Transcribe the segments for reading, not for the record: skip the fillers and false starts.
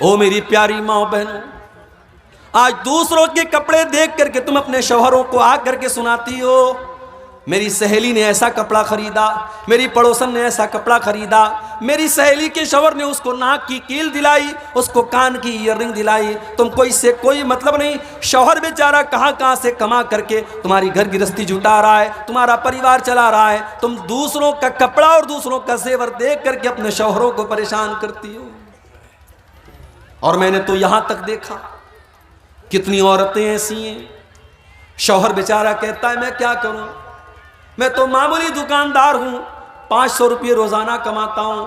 او میری پیاری ماں بہنوں، آج دوسروں کے کپڑے دیکھ کر کے تم اپنے شوہروں کو آ کر کے سناتی ہو میری سہیلی نے ایسا کپڑا خریدا، میری پڑوسن نے ایسا کپڑا خریدا، میری سہیلی کے شوہر نے اس کو ناک کی کیل دلائی، اس کو کان کی ایئر رنگ دلائی۔ تم کو اس سے کوئی مطلب نہیں، شوہر بیچارہ کہاں کہاں سے کما کر کے تمہاری گھر گرہستی جھٹا رہا ہے، تمہارا پریوار چلا رہا ہے، تم دوسروں کا کپڑا اور دوسروں کا زیور دیکھ کر کے اپنے شوہروں کو پریشان کرتی ہو۔ اور میں نے تو یہاں تک دیکھا کتنی عورتیں ایسی ہیں، شوہر بیچارہ کہتا ہے میں کیا کروں، میں تو معمولی دکاندار ہوں، 500 روپے روزانہ کماتا ہوں،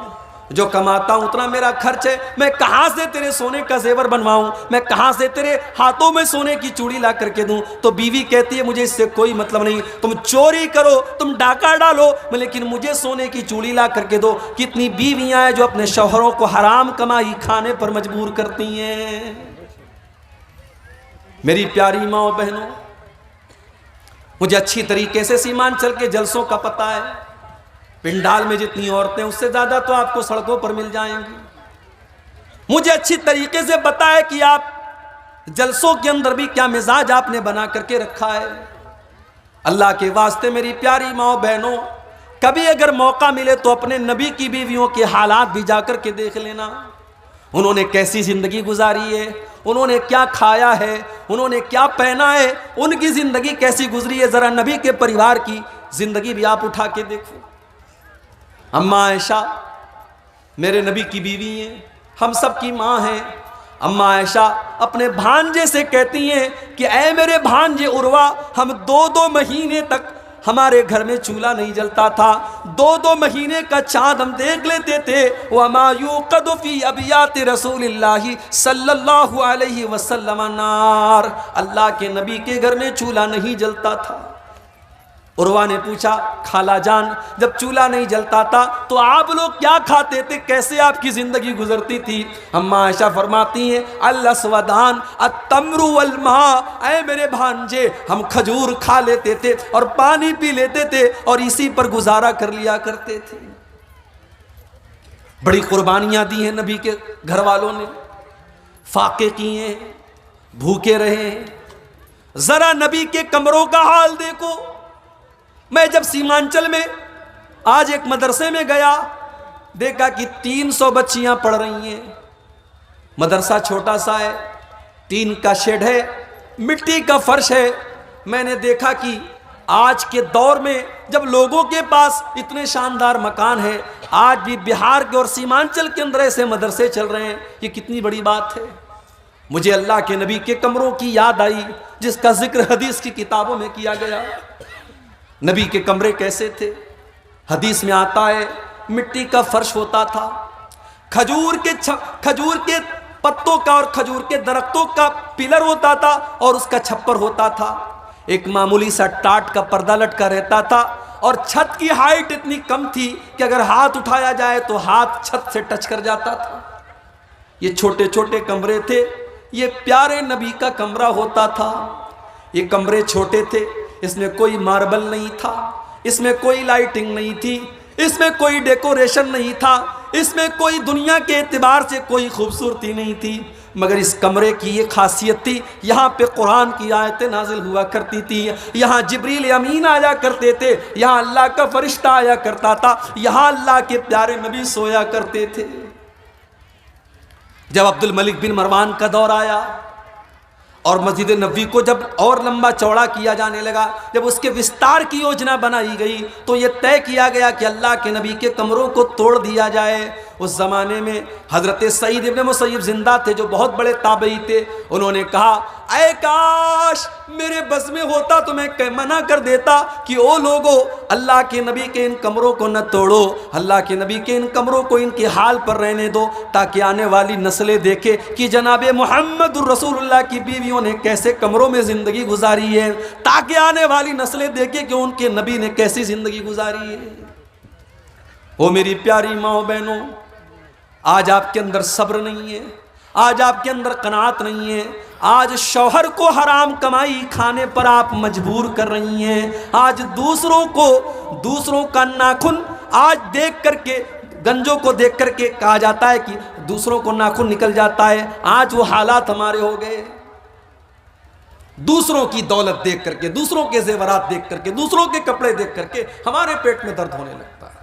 جو کماتا ہوں اتنا میرا خرچ ہے، میں کہاں سے تیرے سونے کا زیور بنواؤں، میں کہاں سے تیرے ہاتھوں میں سونے کی چوڑی لا کر کے دوں۔ تو بیوی کہتی ہے مجھے اس سے کوئی مطلب نہیں، تم چوری کرو، تم ڈاکہ ڈالو، لیکن مجھے سونے کی چوڑی لا کر کے دو۔ کتنی بیویاں ہیں جو اپنے شوہروں کو حرام کمائی کھانے پر مجبور کرتی ہیں۔ میری پیاری ماں بہنوں، مجھے اچھی طریقے سے سیمانچل کے جلسوں کا پتہ ہے، پنڈال میں جتنی عورتیں اس سے زیادہ تو آپ کو سڑکوں پر مل جائیں گی۔ مجھے اچھی طریقے سے پتہ ہے کہ آپ جلسوں کے اندر بھی کیا مزاج آپ نے بنا کر کے رکھا ہے۔ اللہ کے واسطے میری پیاری ماں بہنوں، کبھی اگر موقع ملے تو اپنے نبی کی بیویوں کے حالات بھی جا کر کے دیکھ لینا، انہوں نے کیسی زندگی گزاری ہے، انہوں نے کیا کھایا ہے، انہوں نے کیا پہنا ہے، ان کی زندگی کیسی گزری ہے۔ ذرا نبی کے پریوار کی زندگی بھی آپ اٹھا کے دیکھو۔ اماں عائشہ میرے نبی کی بیوی ہیں، ہم سب کی ماں ہیں۔ اماں عائشہ اپنے بھانجے سے کہتی ہیں کہ اے میرے بھانجے عروہ، ہم 2 مہینے تک ہمارے گھر میں چولہا نہیں جلتا تھا، 2 مہینے کا چاند ہم دیکھ لیتے تھے۔ وَمَا يُوقَدُ فِي أَبْيَاتِ رَسُولِ اللَّهِ صلی اللہ علیہ وسلم نار، اللہ کے نبی کے گھر میں چولہا نہیں جلتا تھا۔ عروہ نے پوچھا خالہ جان، جب چولہا نہیں جلتا تھا تو آپ لوگ کیا کھاتے تھے، کیسے آپ کی زندگی گزرتی تھی؟ اماں عائشہ فرماتی ہیں الاسودان التمر والماء، اے میرے بھانجے ہم کھجور کھا لیتے تھے اور پانی پی لیتے تھے اور اسی پر گزارا کر لیا کرتے تھے۔ بڑی قربانیاں دی ہیں نبی کے گھر والوں نے، فاقے کیے ہیں، بھوکے رہے ہیں۔ ذرا نبی کے کمروں کا حال دیکھو۔ میں جب سیمانچل میں آج ایک مدرسے میں گیا، دیکھا کہ 300 بچیاں پڑھ رہی ہیں۔ مدرسہ چھوٹا سا ہے، ٹین کا شیڈ ہے، مٹی کا فرش ہے۔ میں نے دیکھا کہ آج کے دور میں جب لوگوں کے پاس اتنے شاندار مکان ہیں، آج بھی بہار کے اور سیمانچل کے اندر ایسے مدرسے چل رہے ہیں، یہ کتنی بڑی بات ہے۔ مجھے اللہ کے نبی کے کمروں کی یاد آئی جس کا ذکر حدیث کی کتابوں میں کیا گیا۔ نبی کے کمرے کیسے تھے؟ حدیث میں آتا ہے مٹی کا فرش ہوتا تھا، کھجور کے پتوں کا اور کھجور کے درختوں کا پلر ہوتا تھا اور اس کا چھپر ہوتا تھا، ایک معمولی سا ٹاٹ کا پردہ لٹکا رہتا تھا اور چھت کی ہائٹ اتنی کم تھی کہ اگر ہاتھ اٹھایا جائے تو ہاتھ چھت سے ٹچ کر جاتا تھا۔ یہ چھوٹے چھوٹے کمرے تھے، یہ پیارے نبی کا کمرہ ہوتا تھا۔ یہ کمرے چھوٹے تھے، اس میں کوئی ماربل نہیں تھا، اس میں کوئی لائٹنگ نہیں تھی، اس میں کوئی ڈیکوریشن نہیں تھا، اس میں کوئی دنیا کے اعتبار سے کوئی خوبصورتی نہیں تھی، مگر اس کمرے کی یہ خاصیت تھی، یہاں پہ قرآن کی آیتیں نازل ہوا کرتی تھی، یہاں جبریل امین آیا کرتے تھے، یہاں اللہ کا فرشتہ آیا کرتا تھا، یہاں اللہ کے پیارے نبی سویا کرتے تھے۔ جب عبد الملک بن مروان کا دور آیا اور مسجد نبوی کو جب اور لمبا چوڑا کیا جانے لگا، جب اس کے وستار کی یوجنا بنائی گئی تو یہ طے کیا گیا کہ اللہ کے نبی کے کمروں کو توڑ دیا جائے۔ اس زمانے میں حضرت سعید ابن مسیب زندہ تھے جو بہت بڑے تابعی تھے، انہوں نے کہا اے کاش میرے بس میں ہوتا تو میں منع کر دیتا کہ او لوگو اللہ کے نبی کے ان کمروں کو نہ توڑو، اللہ کے نبی کے ان کمروں کو ان کے حال پر رہنے دو، تاکہ آنے والی نسلیں دیکھے کہ جناب محمد الرسول اللہ کی بیویوں نے کیسے کمروں میں زندگی گزاری ہے، تاکہ آنے والی نسلیں دیکھے کہ ان کے نبی نے کیسی زندگی گزاری ہے۔ او میری پیاری ماں بہنوں، آج آپ کے اندر صبر نہیں ہے، آج آپ کے اندر قناعت نہیں ہے، آج شوہر کو حرام کمائی کھانے پر آپ مجبور کر رہی ہیں، آج دوسروں کا ناخن آج دیکھ کر کے گنجوں کو دیکھ کر کے کہا جاتا ہے کہ دوسروں کو ناخن نکل جاتا ہے، آج وہ حالات ہمارے ہو گئے۔ دوسروں کی دولت دیکھ کر کے، دوسروں کے زیورات دیکھ کر کے، دوسروں کے کپڑے دیکھ کر کے ہمارے پیٹ میں درد ہونے لگتا ہے۔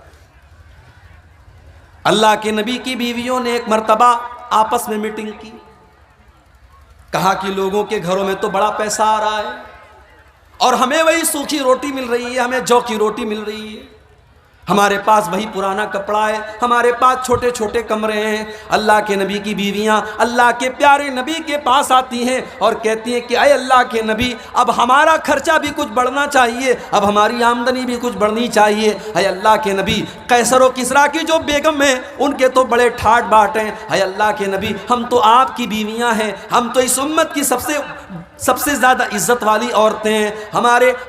اللہ کے نبی کی بیویوں نے ایک مرتبہ آپس میں میٹنگ کی، کہا کہ لوگوں کے گھروں میں تو بڑا پیسہ آ رہا ہے اور ہمیں وہی سوکھی روٹی مل رہی ہے، ہمیں جو کی روٹی مل رہی ہے، ہمارے پاس وہی پرانا کپڑا ہے، ہمارے پاس چھوٹے چھوٹے کمرے ہیں۔ اللہ کے نبی کی بیویاں اللہ کے پیارے نبی کے پاس آتی ہیں اور کہتی ہیں کہ اے اللہ کے نبی، اب ہمارا خرچہ بھی کچھ بڑھنا چاہیے، اب ہماری آمدنی بھی کچھ بڑھنی چاہیے۔ اے اللہ کے نبی، قیصر و کسریٰ کی جو بیگم ہیں ان کے تو بڑے ٹھاٹ باٹ ہیں، اے اللہ کے نبی ہم تو آپ کی بیویاں ہیں، ہم تو اس امت کی سب سے زیادہ عزت والی عورتیں ہیں،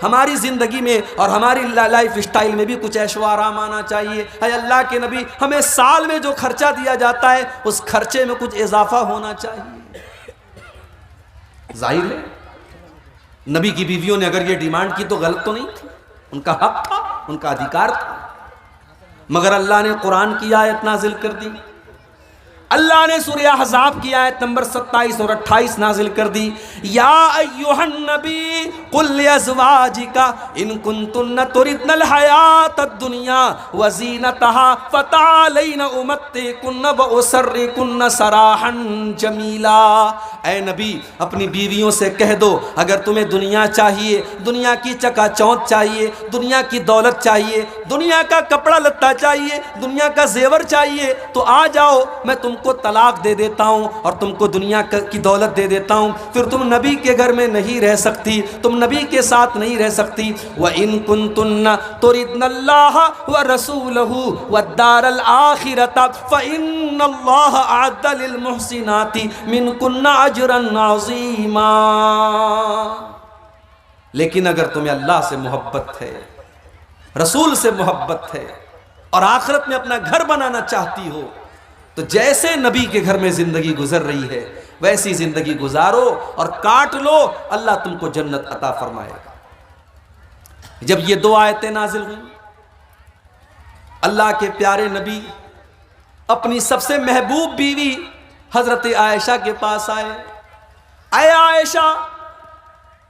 ہماری زندگی میں اور ہماری لائف اسٹائل میں بھی کچھ عیش و آرام آنا چاہیے۔ اے اللہ کے نبی، ہمیں سال میں جو خرچہ دیا جاتا ہے اس خرچے میں کچھ اضافہ ہونا چاہیے۔ ظاہر ہے نبی کی بیویوں نے اگر یہ ڈیمانڈ کی تو غلط تو نہیں تھی، ان کا حق تھا، ان کا ادھیکار تھا، مگر اللہ نے قرآن کی آیت نازل کر دی۔ اللہ نے سورہ احزاب کی آیت نمبر 27 اور 28 نازل کر دی، یا ایھا النبی قل لازواجک ان کنتن تردن الحیاۃ الدنیا وزینتها فتعالین امتعکن واسرحکن سراحا جمیلا۔ اے نبی اپنی بیویوں سے کہہ دو اگر تمہیں دنیا چاہیے، دنیا کی چکا چوند چاہیے، دنیا کی دولت چاہیے، دنیا کا کپڑا لتا چاہیے، دنیا کا زیور چاہیے تو آ جاؤ، میں تم کو طلاق دے دیتا ہوں اور تم کو دنیا کی دولت دے دیتا ہوں، پھر تم نبی کے گھر میں نہیں رہ سکتی، تم نبی کے ساتھ نہیں رہ سکتی۔ وَإِن كُنتُنَّ تُرِدْنَ اللَّهَ وَرَسُولَهُ وَالدَّارَ الْآخِرَةَ فَإِنَّ اللَّهَ أَعَدَّ لِلْمُحْسِنَاتِ مِنكُنَّ أَجْرًا عَظِيمًا۔ لیکن اگر تمہیں اللہ سے محبت ہے، رسول سے محبت ہے اور آخرت میں اپنا گھر بنانا چاہتی ہو تو جیسے نبی کے گھر میں زندگی گزر رہی ہے ویسی زندگی گزارو اور کاٹ لو، اللہ تم کو جنت عطا فرمائے گا۔ جب یہ دو آیتیں نازل ہوئیں، اللہ کے پیارے نبی اپنی سب سے محبوب بیوی حضرت عائشہ کے پاس آئے۔ اے عائشہ،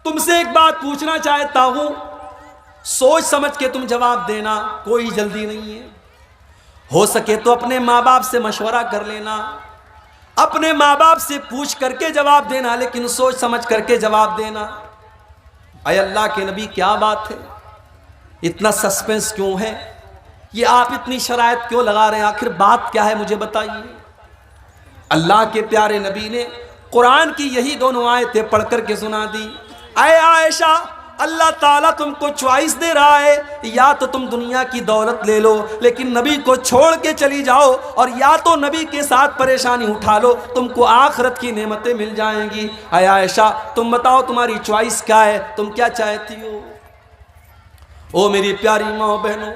تم سے ایک بات پوچھنا چاہتا ہوں، سوچ سمجھ کے تم جواب دینا، کوئی جلدی نہیں ہے، ہو سکے تو اپنے ماں باپ سے مشورہ کر لینا، اپنے ماں باپ سے پوچھ کر کے جواب دینا، لیکن سوچ سمجھ کر کے جواب دینا۔ اے اللہ کے نبی کیا بات ہے، اتنا سسپنس کیوں ہے، یہ آپ اتنی شرائط کیوں لگا رہے ہیں، آخر بات کیا ہے مجھے بتائیے۔ اللہ کے پیارے نبی نے قرآن کی یہی دونوں آیتیں پڑھ کر کے سنا دی۔ اے عائشہ، اللہ تعالیٰ تم کو چوائس دے رہا ہے، یا تو تم دنیا کی دولت لے لو لیکن نبی کو چھوڑ کے چلی جاؤ، اور یا تو نبی کے ساتھ پریشانی اٹھا لو، تم کو آخرت کی نعمتیں مل جائیں گی۔ اے عائشہ تم بتاؤ تمہاری چوائس کیا ہے، تم کیا چاہتی ہو؟ او میری پیاری ماں بہنوں،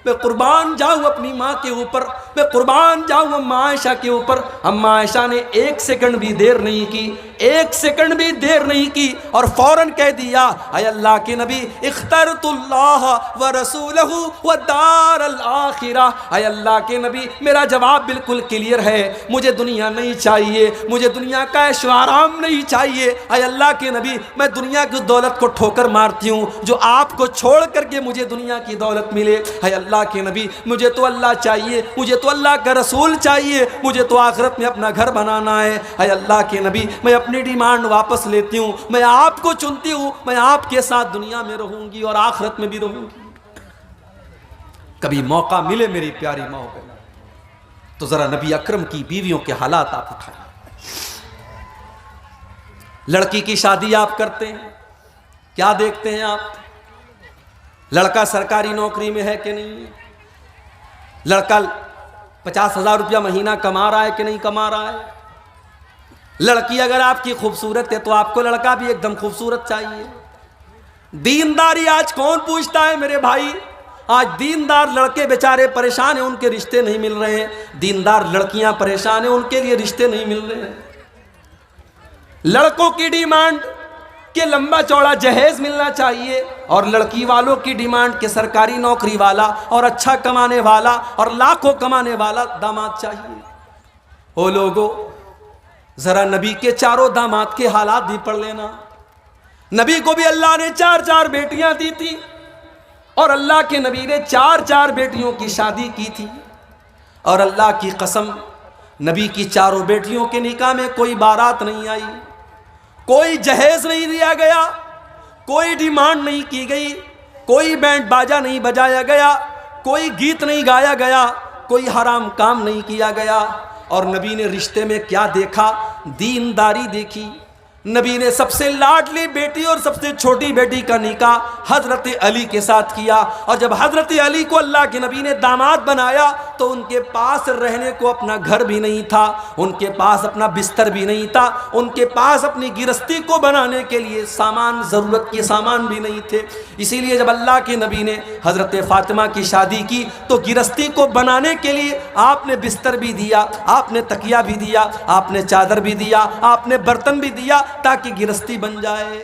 میں قربان جاؤں اپنی ماں کے اوپر، میں قربان جاؤں اماں عائشہ کے اوپر۔ اماں عائشہ نے ایک سیکنڈ بھی دیر نہیں کی، ایک سیکنڈ بھی دیر نہیں کی اور فوراً کہہ دیا، اے اللہ کے نبی اخترت اللہ ورسولہ والدار الآخرہ۔ اے اللہ کے نبی میرا جواب بالکل کلیئر ہے، مجھے دنیا نہیں چاہیے، مجھے دنیا کا عیش و آرام نہیں چاہیے۔ اے اللہ کے نبی میں دنیا کی دولت کو ٹھوکر مارتی ہوں جو آپ کو چھوڑ کر کے مجھے دنیا کی دولت ملے۔ اے اللہ کے نبی مجھے تو اللہ چاہیے، مجھے تو اللہ کا رسول چاہیے، مجھے تو آخرت میں اپنا گھر بنانا ہے۔ اے اللہ کے نبی میں اپنی ڈیمانڈ واپس لیتی ہوں، میں آپ کو چنتی ہوں، میں آپ کے ساتھ دنیا میں رہوں گی اور آخرت میں بھی رہوں گی۔ کبھی موقع ملے میری پیاری ماں بہن تو ذرا نبی اکرم کی بیویوں کے حالات آپ اٹھائیں۔ لڑکی کی شادی آپ کرتے ہیں، کیا دیکھتے ہیں آپ؟ لڑکا سرکاری نوکری میں ہے کہ نہیں ہے؟ لڑکا 50,000 روپیہ مہینہ کما رہا ہے کہ نہیں کما رہا ہے؟ لڑکی اگر آپ کی خوبصورت ہے تو آپ کو لڑکا بھی ایک دم خوبصورت چاہیے۔ دینداری آج کون پوچھتا ہے میرے بھائی؟ آج دیندار لڑکے بیچارے پریشان ہیں، ان کے رشتے نہیں مل رہے ہیں، دیندار لڑکیاں پریشان ہیں، ان کے لیے رشتے نہیں مل رہے ہیں۔ لڑکوں کی ڈیمانڈ کہ لمبا چوڑا جہیز ملنا چاہیے، اور لڑکی والوں کی ڈیمانڈ کہ سرکاری نوکری والا اور اچھا کمانے والا اور لاکھوں کمانے والا داماد چاہیے۔ او لوگو، ذرا نبی کے چاروں داماد کے حالات بھی پڑھ لینا۔ نبی کو بھی اللہ نے 4 بیٹیاں دی تھی، اور اللہ کے نبی نے 4 بیٹیوں کی شادی کی تھی، اور اللہ کی قسم نبی کی 4 بیٹیوں کے نکاح میں کوئی بارات نہیں آئی، کوئی جہیز نہیں دیا گیا، کوئی ڈیمانڈ نہیں کی گئی، کوئی بینڈ باجا نہیں بجایا گیا، کوئی گیت نہیں گایا گیا، کوئی حرام کام نہیں کیا گیا۔ اور نبی نے رشتے میں کیا دیکھا؟ دینداری دیکھی۔ نبی نے سب سے لاڈلی بیٹی اور سب سے چھوٹی بیٹی کا نکاح حضرت علی کے ساتھ کیا، اور جب حضرت علی کو اللہ کے نبی نے داماد بنایا تو ان کے پاس رہنے کو اپنا گھر بھی نہیں تھا، ان کے پاس اپنا بستر بھی نہیں تھا، ان کے پاس اپنی گرستی کو بنانے کے لیے سامان، ضرورت کے سامان بھی نہیں تھے۔ اسی لیے جب اللہ کے نبی نے حضرت فاطمہ کی شادی کی تو گرستی کو بنانے کے لیے آپ نے بستر بھی دیا، آپ نے تکیہ بھی دیا، آپ نے چادر بھی دیا، آپ نے برتن بھی دیا، تاکہ گرستی بن جائے۔